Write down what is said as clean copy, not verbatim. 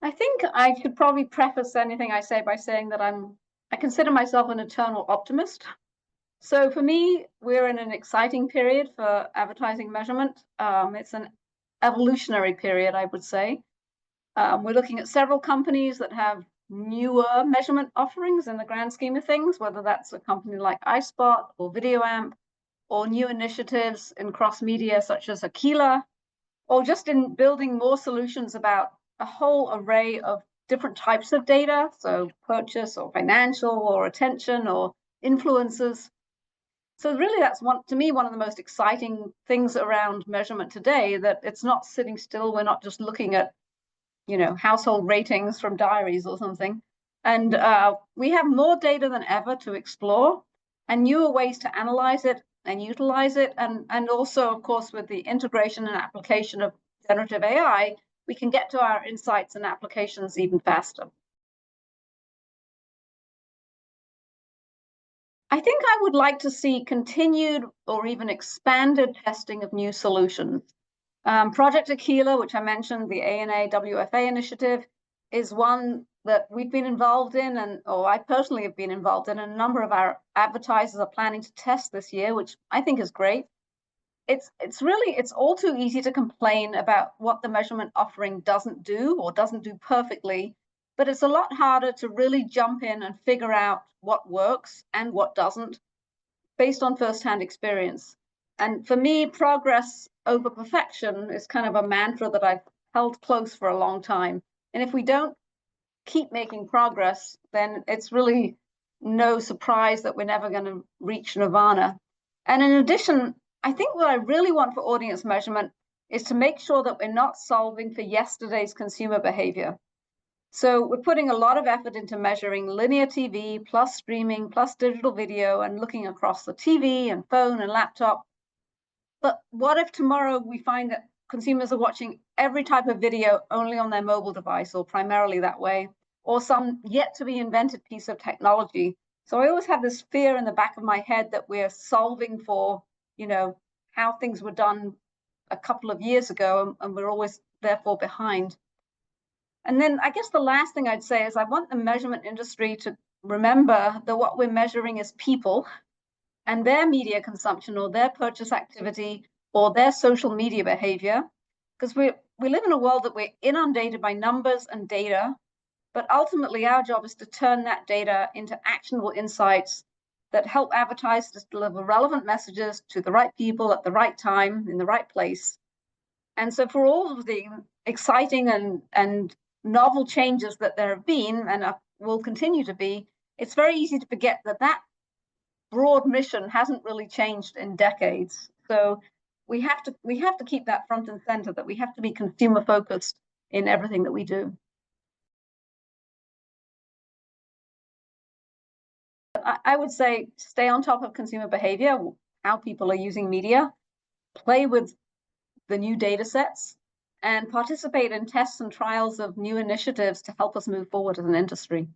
I think I should probably preface anything I say by saying that I consider myself an eternal optimist. So for me, we're in an exciting period for advertising measurement. It's an evolutionary period, I would say. We're looking at several companies that have newer measurement offerings in the grand scheme of things, whether that's a company like iSpot or VideoAmp, or new initiatives in cross-media such as Aquila, or just in building more solutions about a whole array of different types of data, so purchase or financial or attention or influences. So really that's to me, one of the most exciting things around measurement today, that it's not sitting still. We're not just looking at, household ratings from diaries or something. And we have more data than ever to explore and newer ways to analyze it and utilize it. And also, of course, with the integration and application of generative AI, we can get to our insights and applications even faster. I think I would like to see continued or even expanded testing of new solutions. Project Aquila, which I mentioned, the ANA WFA initiative, is one that we've been involved in, or I personally have been involved in, and a number of our advertisers are planning to test this year, which I think is great. It's all too easy to complain about what the measurement offering doesn't do or doesn't do perfectly, but it's a lot harder to really jump in and figure out what works and what doesn't based on firsthand experience. And for me, progress over perfection is kind of a mantra that I've held close for a long time. And if we don't keep making progress, then it's really no surprise that we're never going to reach nirvana. And in addition, I think what I really want for audience measurement is to make sure that we're not solving for yesterday's consumer behavior. So we're putting a lot of effort into measuring linear TV plus streaming plus digital video and looking across the TV and phone and laptop. But what if tomorrow we find that consumers are watching every type of video only on their mobile device, or primarily that way, or some yet to be invented piece of technology? So I always have this fear in the back of my head that we're solving for, how things were done a couple of years ago, and we're always therefore behind. And then I guess the last thing I'd say is I want the measurement industry to remember that what we're measuring is people and their media consumption or their purchase activity or their social media behavior, because we live in a world that we're inundated by numbers and data, but ultimately our job is to turn that data into actionable insights that help advertisers deliver relevant messages to the right people at the right time in the right place. And so for all of the exciting and novel changes that there have been and will continue to be, it's very easy to forget that broad mission hasn't really changed in decades. So we have to keep that front and center, that we have to be consumer focused in everything that we do. I would say stay on top of consumer behavior, how people are using media, play with the new data sets, and participate in tests and trials of new initiatives to help us move forward as an industry.